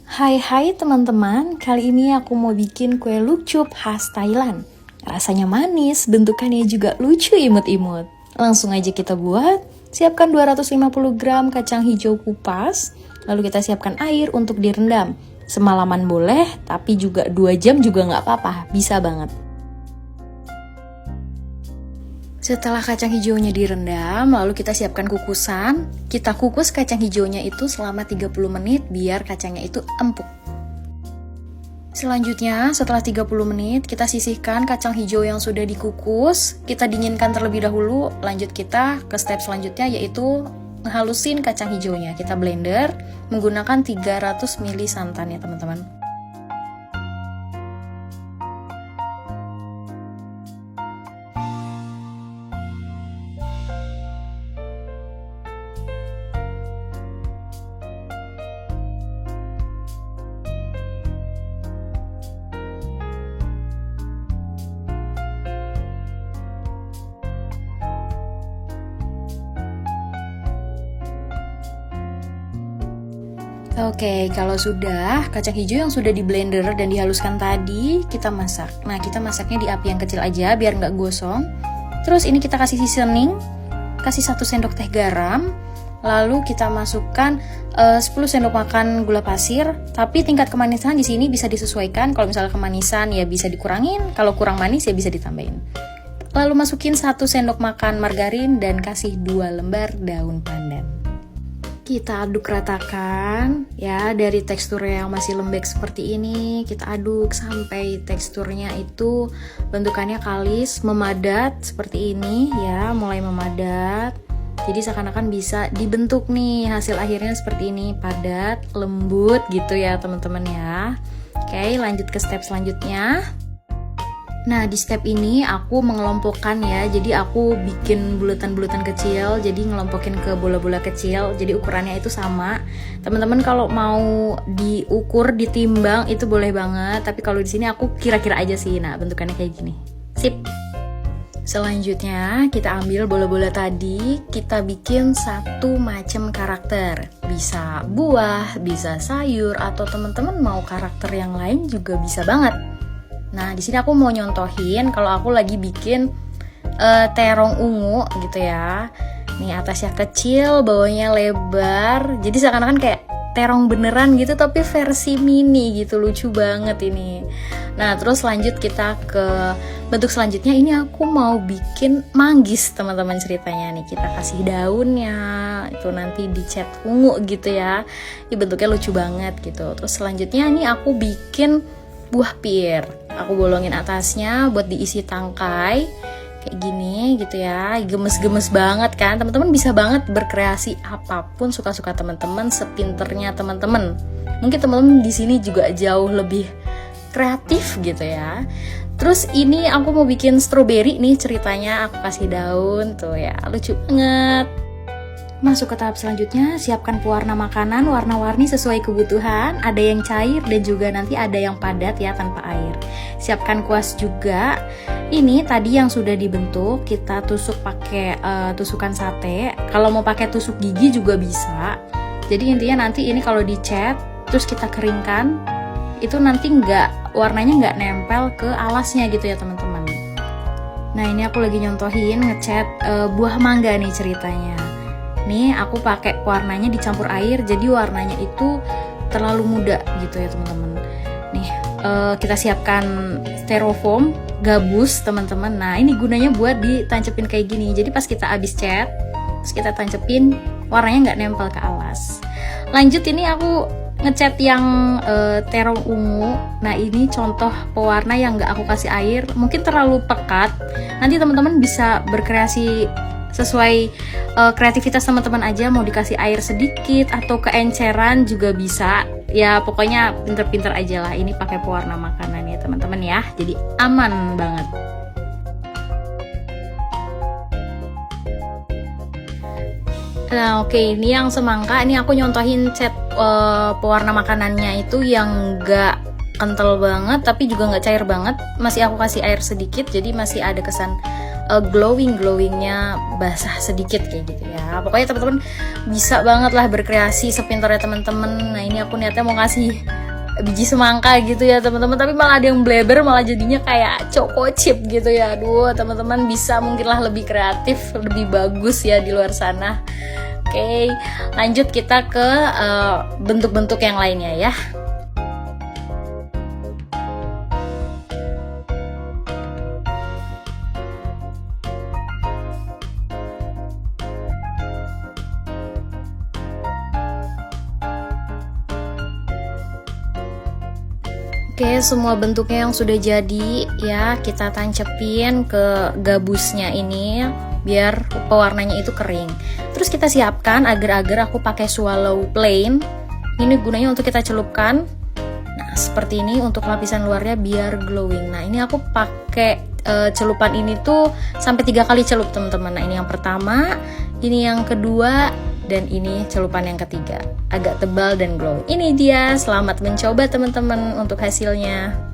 Hai teman-teman, kali ini aku mau bikin kue lukcup khas Thailand. Rasanya manis, bentukannya juga lucu imut-imut. Langsung aja kita buat. Siapkan 250 gram kacang hijau kupas, lalu kita siapkan air untuk direndam. Semalaman boleh, tapi juga 2 jam juga nggak apa-apa, bisa banget. Setelah kacang hijaunya direndam, lalu kita siapkan kukusan. Kita kukus kacang hijaunya itu selama 30 menit biar kacangnya itu empuk. Selanjutnya, setelah 30 menit, kita sisihkan kacang hijau yang sudah dikukus. Kita dinginkan terlebih dahulu, lanjut kita ke step selanjutnya yaitu ngehalusin kacang hijaunya. Kita blender menggunakan 300 ml santan ya teman-teman. Oke, kalau sudah kacang hijau yang sudah di blender dan dihaluskan tadi, kita masak. Nah, kita masaknya di api yang kecil aja biar nggak gosong. Terus ini kita kasih seasoning, kasih 1 sendok teh garam, lalu kita masukkan 10 sendok makan gula pasir. Tapi tingkat kemanisan di sini bisa disesuaikan. Kalau misalnya kemanisan ya bisa dikurangin, kalau kurang manis ya bisa ditambahin. Lalu masukin 1 sendok makan margarin dan kasih 2 lembar daun pandan. Kita aduk ratakan ya, dari tekstur yang masih lembek seperti ini kita aduk sampai teksturnya itu bentukannya kalis, memadat seperti ini ya, mulai memadat. Jadi seakan-akan bisa dibentuk nih, hasil akhirnya seperti ini, padat, lembut gitu ya teman-teman ya. Oke, lanjut ke step selanjutnya. Nah, di step ini aku mengelompokkan ya, jadi aku bikin bulatan-bulatan kecil, jadi ngelompokin ke bola-bola kecil, jadi ukurannya itu sama. Teman-teman kalau mau diukur, ditimbang itu boleh banget, tapi kalau di sini aku kira-kira aja sih. Nah, bentukannya kayak gini. Sip. Selanjutnya kita ambil bola-bola tadi, kita bikin satu macam karakter. Bisa buah, bisa sayur, atau teman-teman mau karakter yang lain juga bisa banget. Nah, di sini aku mau nyontohin kalau aku lagi bikin terong ungu gitu ya. Nih, atasnya kecil, bawahnya lebar. Jadi seakan-akan kayak terong beneran gitu tapi versi mini gitu, lucu banget ini. Nah, terus lanjut kita ke bentuk selanjutnya. Ini aku mau bikin manggis teman-teman ceritanya nih. Kita kasih daunnya, itu nanti dicat ungu gitu ya. Ini bentuknya lucu banget gitu. Terus selanjutnya ini aku bikin buah pir. Aku bolongin atasnya buat diisi tangkai kayak gini gitu ya, gemes-gemes banget kan. Teman-teman bisa banget berkreasi apapun suka-suka teman-teman, sepinternya teman-teman. Mungkin teman-teman di sini juga jauh lebih kreatif gitu ya. Terus ini aku mau bikin stroberi nih ceritanya, aku kasih daun tuh ya, lucu banget. Masuk ke tahap selanjutnya, siapkan pewarna makanan warna-warni sesuai kebutuhan. Ada yang cair dan juga nanti ada yang padat ya, tanpa air. Siapkan kuas juga. Ini tadi yang sudah dibentuk, kita tusuk pakai tusukan sate. Kalau mau pakai tusuk gigi juga bisa. Jadi intinya nanti ini kalau dicat, terus kita keringkan, itu nanti warnanya nggak nempel ke alasnya gitu ya teman-teman. Nah, ini aku lagi nyontohin ngecat buah mangga nih ceritanya. Nih aku pakai warnanya dicampur air, jadi warnanya itu terlalu muda gitu ya teman-teman. Nih kita siapkan styrofoam gabus teman-teman. Nah, ini gunanya buat ditancepin kayak gini. Jadi pas kita habis cat, terus kita tancepin, warnanya nggak nempel ke alas. Lanjut, ini aku ngecat yang terong ungu. Nah, ini contoh pewarna yang nggak aku kasih air, mungkin terlalu pekat. Nanti teman-teman bisa berkreasi sesuai kreativitas teman-teman aja, mau dikasih air sedikit atau keenceran juga bisa ya, pokoknya pinter-pinter aja lah. Ini pakai pewarna makanan ya teman-teman ya, jadi aman banget. Nah, oke, ini yang semangka, ini aku nyontohin cat pewarna makanannya itu yang gak kental banget tapi juga gak cair banget, masih aku kasih air sedikit, jadi masih ada kesan glowingnya basah sedikit kayak gitu ya. Pokoknya teman-teman bisa banget lah berkreasi sepintarnya teman-teman. Nah, ini aku niatnya mau ngasih biji semangka gitu ya teman-teman, tapi malah ada yang bleber, malah jadinya kayak choco chip gitu ya. Aduh, teman-teman bisa mungkinlah lebih kreatif, lebih bagus ya di luar sana. Oke, lanjut kita ke bentuk-bentuk yang lainnya ya. Oke, semua bentuknya yang sudah jadi ya kita tancepin ke gabusnya ini biar pewarnanya itu kering. Terus kita siapkan agar-agar aku pakai swallow plain. Ini gunanya untuk kita celupkan. Nah, seperti ini untuk lapisan luarnya biar glowing. Nah, ini aku pakai celupan ini tuh sampai 3 kali celup teman-teman. Nah, ini yang pertama, ini yang kedua, dan ini celupan yang ketiga, agak tebal dan glow. Ini dia, selamat mencoba teman-teman untuk hasilnya.